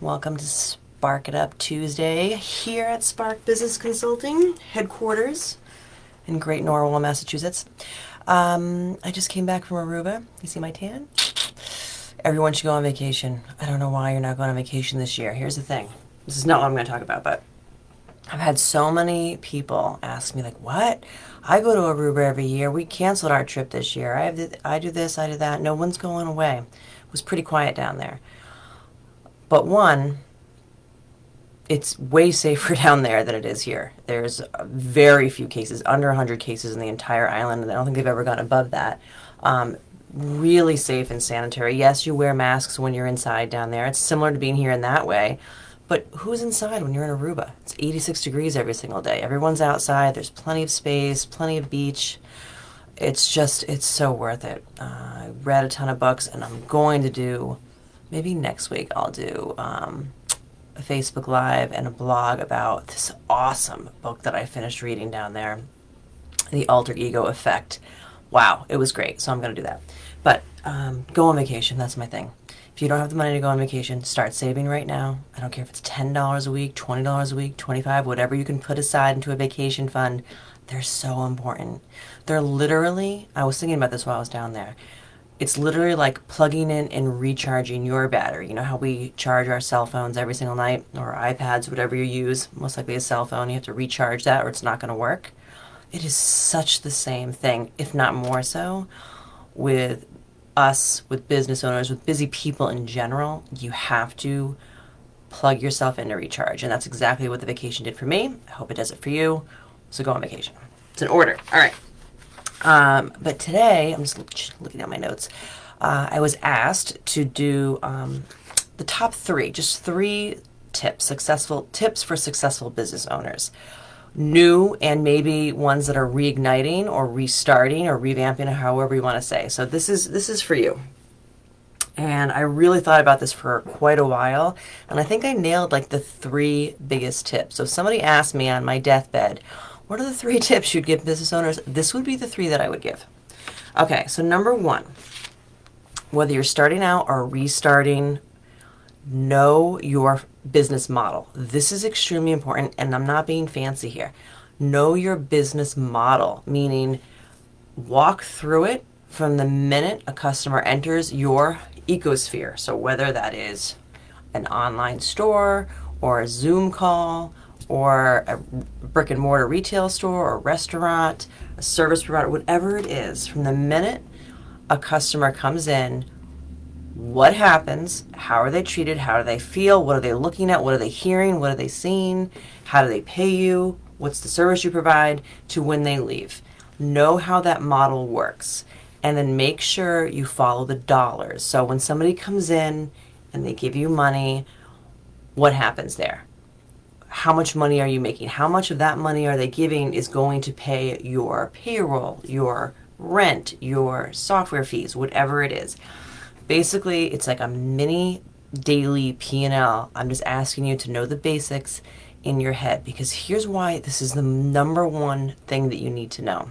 Welcome to Spark It Up Tuesday here at Spark Business Consulting headquarters in Great Norwell, Massachusetts. I just came back from Aruba. You see my tan? Everyone should go on vacation. I don't know why you're not going on vacation this year. Here's the thing. This is not what I'm going to talk about, but I've had so many people ask me, like, what? I go to Aruba every year. We canceled our trip this year. I do this, I do that. No one's going away. It was pretty quiet down there. But one, it's way safer down there than it is here. There's very few cases, under 100 cases in the entire island, and I don't think they've ever gone above that. Really safe and sanitary. Yes, you wear masks when you're inside down there. It's similar to being here in that way. But who's inside when you're in Aruba? It's 86 degrees every single day. Everyone's outside. There's plenty of space, plenty of beach. It's so worth it. I read a ton of books, and I'm going to do, maybe next week I'll do a Facebook Live and a blog about this awesome book that I finished reading down there, The Alter Ego Effect. Wow, it was great. So I'm going to do that. But go on vacation. That's my thing. If you don't have the money to go on vacation, start saving right now. I don't care if it's $10 a week, $20 a week, $25, whatever you can put aside into a vacation fund. They're so important. They're literally, I was thinking about this while I was down there. It's literally like plugging in and recharging your battery. You know how we charge our cell phones every single night, or iPads, whatever you use, most likely a cell phone. You have to recharge that or it's not going to work. It is such the same thing, if not more so, with us, with business owners, with busy people in general. You have to plug yourself in to recharge. And that's exactly what the vacation did for me. I hope it does it for you. So go on vacation. It's an order. All right. But today, I'm just looking at my notes. I was asked to do the top three, just three tips, successful tips for successful business owners. New and maybe ones that are reigniting or restarting or revamping, or however you want to say. So this is for you. And I really thought about this for quite a while, and I think I nailed like the three biggest tips. So if somebody asked me on my deathbed, what are the three tips you'd give business owners? This would be the three that I would give. Okay, so number one, whether you're starting out or restarting, know your business model. This is extremely important, and I'm not being fancy here. Know your business model, meaning walk through it from the minute a customer enters your ecosphere. So whether that is an online store or a Zoom call or a brick and mortar retail store or restaurant, a service provider, whatever it is, from the minute a customer comes in, what happens, how are they treated, how do they feel, what are they looking at, what are they hearing, what are they seeing, how do they pay you, what's the service you provide, to when they leave. Know how that model works, and then make sure you follow the dollars. So when somebody comes in and they give you money, what happens there? How much money are you making? How much of that money are they giving is going to pay your payroll, your rent, your software fees, whatever it is. Basically, it's like a mini daily P&L. I'm just asking you to know the basics in your head, because here's why this is the number one thing that you need to know,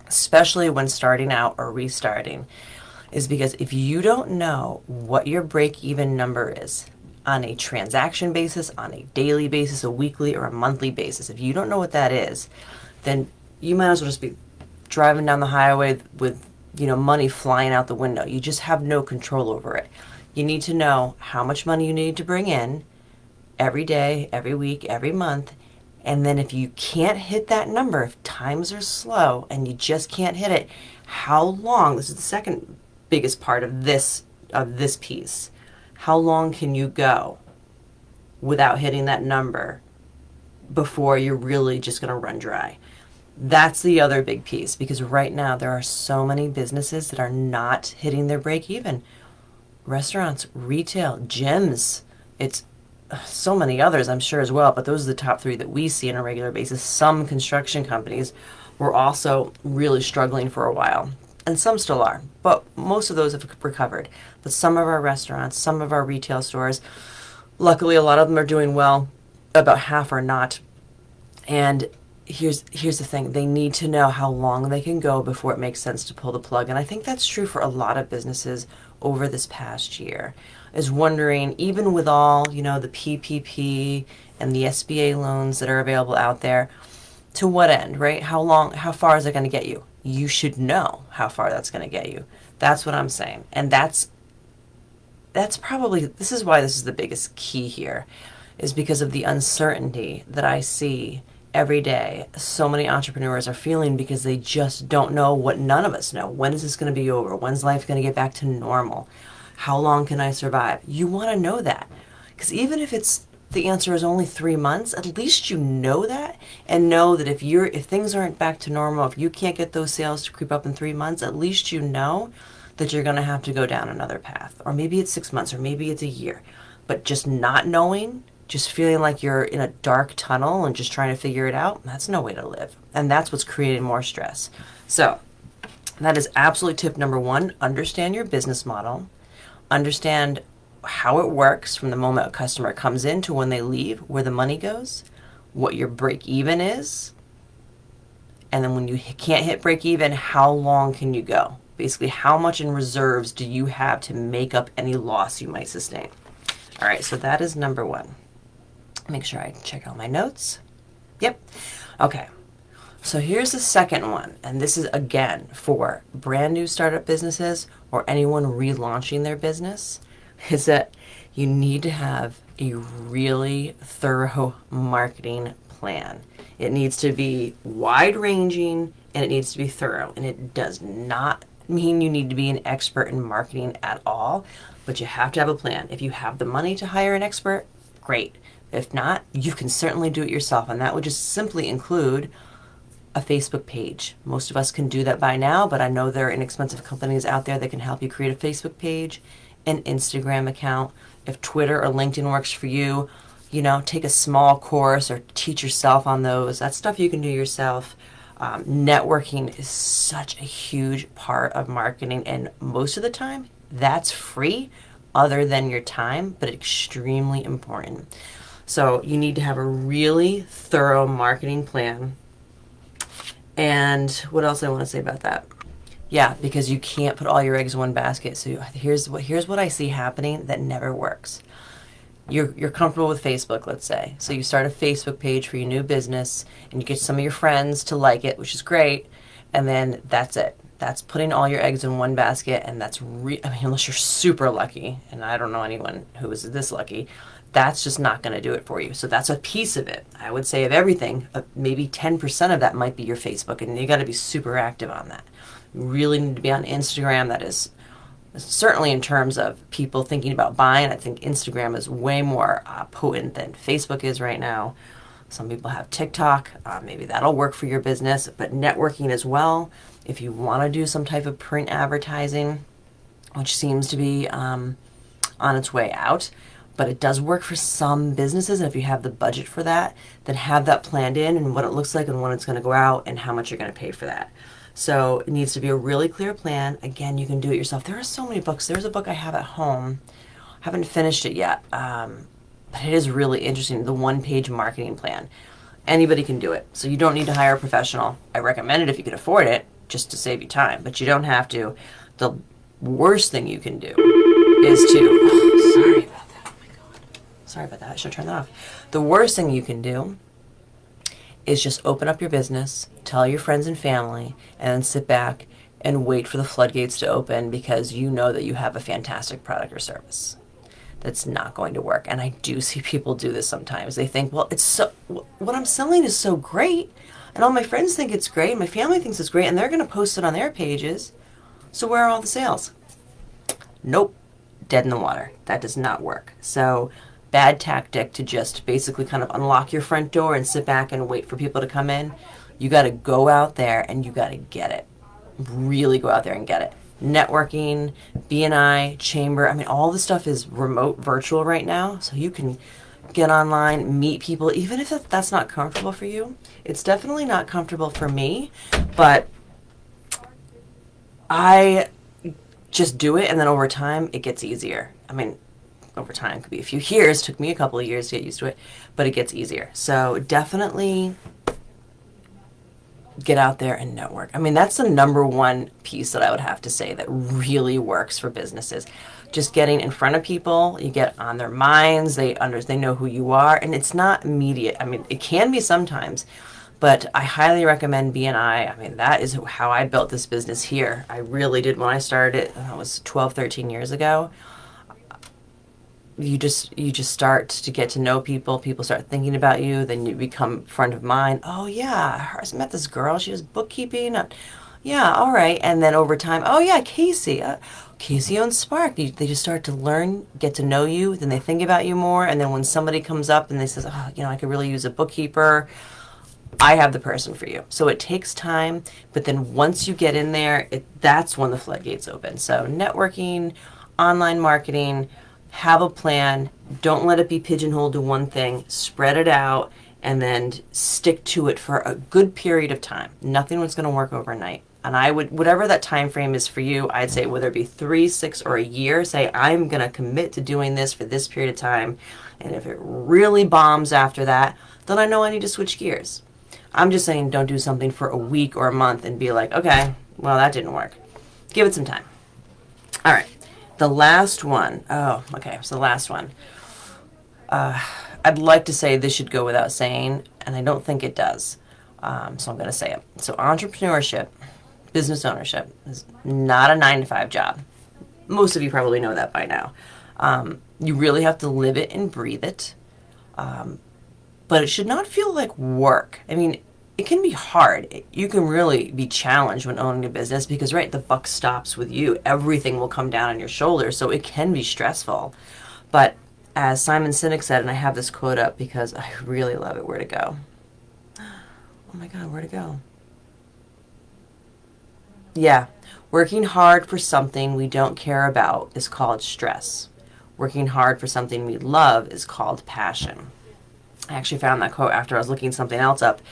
especially when starting out or restarting, is because if you don't know what your break-even number is on a transaction basis, on a daily basis, a weekly or a monthly basis, if you don't know what that is, then you might as well just be driving down the highway with money flying out the window. You just have no control over it. You need to know how much money you need to bring in every day, every week, every month. And then if you can't hit that number, if times are slow and you just can't hit it, how long, this is the second biggest part of this piece, how long can you go without hitting that number before you're really just going to run dry? That's the other big piece, because right now there are so many businesses that are not hitting their break even. Restaurants, retail, gyms, it's so many others I'm sure as well, but those are the top three that we see on a regular basis. Some construction companies were also really struggling for a while, and some still are, but most of those have recovered. But some of our restaurants, some of our retail stores, luckily a lot of them are doing well, about half are not. And here's the thing. They need to know how long they can go before it makes sense to pull the plug. And I think that's true for a lot of businesses over this past year. is wondering, even with all, you know, the PPP and the SBA loans that are available out there, to what end, right? How far is it going to get you? You should know how far that's going to get you. That's what I'm saying. And that's probably, this is why this is the biggest key here, is because of the uncertainty that I see every day so many entrepreneurs are feeling, because they just don't know what none of us know. When is this going to be over? When's life going to get back to normal? How long can I survive? You want to know that, because even if the answer is only 3 months, at least you know that, and know that if things aren't back to normal, if you can't get those sales to creep up in 3 months, at least you know that you're going to have to go down another path. Or maybe it's 6 months, or maybe it's a year. But just not knowing, just feeling like you're in a dark tunnel and just trying to figure it out, that's no way to live. And that's what's creating more stress. So that is absolutely tip number one. Understand your business model. Understand how it works from the moment a customer comes in to when they leave, where the money goes, what your break even is. And then when you can't hit break even, how long can you go? Basically, how much in reserves do you have to make up any loss you might sustain? All right, so that is number one. Make sure I check out my notes. Yep. Okay. So here's the second one, and this is again for brand new startup businesses or anyone relaunching their business, is that you need to have a really thorough marketing plan. It needs to be wide-ranging and it needs to be thorough, and it does not mean you need to be an expert in marketing at all, but you have to have a plan. If you have the money to hire an expert, great. If not, you can certainly do it yourself, and that would just simply include a Facebook page. Most of us can do that by now, but I know there are inexpensive companies out there that can help you create a Facebook page, an Instagram account. If Twitter or LinkedIn works for you, you know, take a small course or teach yourself on those. That's stuff you can do yourself. Networking is such a huge part of marketing, and most of the time that's free other than your time, but extremely important. So you need to have a really thorough marketing plan. And what else I want to say about that? Yeah, because you can't put all your eggs in one basket. So here's what I see happening that never works. You're comfortable with Facebook, let's say. So you start a Facebook page for your new business, and you get some of your friends to like it, which is great. And then that's it. That's putting all your eggs in one basket, and that's unless you're super lucky, and I don't know anyone who is this lucky, that's just not going to do it for you. So that's a piece of it. I would say of everything, maybe 10% of that might be your Facebook, and you got to be super active on that. You really need to be on Instagram. That is certainly in terms of people thinking about buying. I think Instagram is way more potent than Facebook is right now. Some people have TikTok. Maybe that'll work for your business, but networking as well. If you want to do some type of print advertising, which seems to be on its way out, but it does work for some businesses. And if you have the budget for that, then have that planned in and what it looks like and when it's going to go out and how much you're going to pay for that. So it needs to be a really clear plan. Again, you can do it yourself. There are so many books. There's a book I have at home. I haven't finished it yet, but it is really interesting. The one-page marketing plan. Anybody can do it. So you don't need to hire a professional. I recommend it if you can afford it, just to save you time, but you don't have to. The worst thing you can do is to, sorry about that. Oh my God. Sorry about that. I should turn that off. The worst thing you can do is just open up your business, tell your friends and family, and then sit back and wait for the floodgates to open because you know that you have a fantastic product or service. That's not going to work. And I do see people do this sometimes. They think, well, what I'm selling is so great, and all my friends think it's great, my family thinks it's great, and they're going to post it on their pages. So where are all the sales? Nope. Dead in the water. That does not work. So bad tactic to just basically kind of unlock your front door and sit back and wait for people to come in. You got to go out there and you got to get it. Really go out there and get it. Networking, BNI, chamber, all the stuff is remote, virtual right now. So you can get online, meet people, even if that's not comfortable for you. It's definitely not comfortable for me, but I just do it, and then over time it gets easier. Over time, could be a few years. Took me a couple of years to get used to it, but it gets easier. So definitely get out there and network. That's the number one piece that I would have to say that really works for businesses. just getting in front of people, you get on their minds, they know who you are, and it's not immediate. I mean, it can be sometimes, but I highly recommend BNI. I mean, that is how I built this business here. I really did when I started it. That was 12, 13 years ago. You just start to get to know people. People start thinking about you. Then you become front of mind. Oh yeah, I met this girl. She does bookkeeping. Yeah, all right. And then over time, oh yeah, Casey. Casey owns Spark. They just start to learn, get to know you. Then they think about you more. And then when somebody comes up and they says, oh, I could really use a bookkeeper, I have the person for you. So it takes time, but then once you get in there, that's when the floodgates open. So networking, online marketing, have a plan. Don't let it be pigeonholed to one thing. Spread it out and then stick to it for a good period of time. Nothing was going to work overnight. And I would, whatever that time frame is for you, I'd say whether it be 3, 6, or a year, say I'm going to commit to doing this for this period of time. And if it really bombs after that, then I know I need to switch gears. I'm just saying don't do something for a week or a month and be like, okay, well, that didn't work. Give it some time. All right. The last one. Oh, okay. So the last one. I'd like to say this should go without saying, and I don't think it does. So I'm going to say it. So entrepreneurship, business ownership is not a 9-to-5 job. Most of you probably know that by now. You really have to live it and breathe it. But it should not feel like work. I mean, it can be hard. You can really be challenged when owning a business because, right, the buck stops with you. Everything will come down on your shoulders, so it can be stressful. But as Simon Sinek said, and I have this quote up because I really love it. Where'd it go? Oh my God, where'd it go? Yeah, working hard for something we don't care about is called stress. Working hard for something we love is called passion. I actually found that quote after I was looking something else up,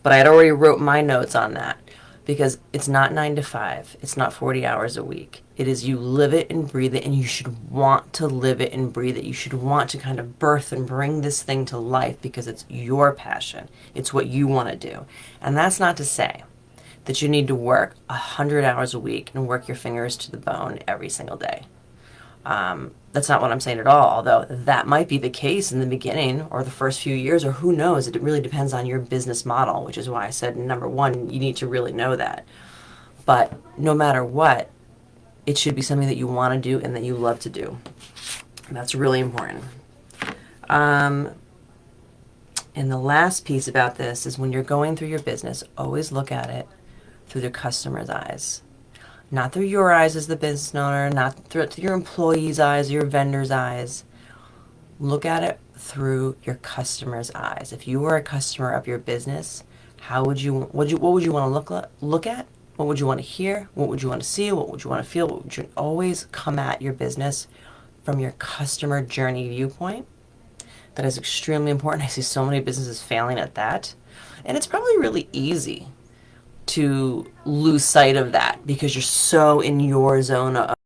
but I had already wrote my notes on that because it's not 9 to 5. It's not 40 hours a week. It is you live it and breathe it, and you should want to live it and breathe it. You should want to kind of birth and bring this thing to life because it's your passion. It's what you want to do. And that's not to say that you need to work 100 hours a week and work your fingers to the bone every single day. That's not what I'm saying at all, although that might be the case in the beginning or the first few years, or who knows. It really depends on your business model, which is why I said, number one, you need to really know that. But no matter what, it should be something that you want to do and that you love to do. And that's really important. And the last piece about this is when you're going through your business, always look at it through the customer's eyes. Not through your eyes as the business owner, not through your employee's eyes, your vendor's eyes. Look at it through your customer's eyes. If you were a customer of your business, what would you want to look at? What would you want to hear? What would you want to see? What would you want to feel? What would you always come at your business from your customer journey viewpoint? That is extremely important. I see so many businesses failing at that. And it's probably really easy to lose sight of that because you're so in your zone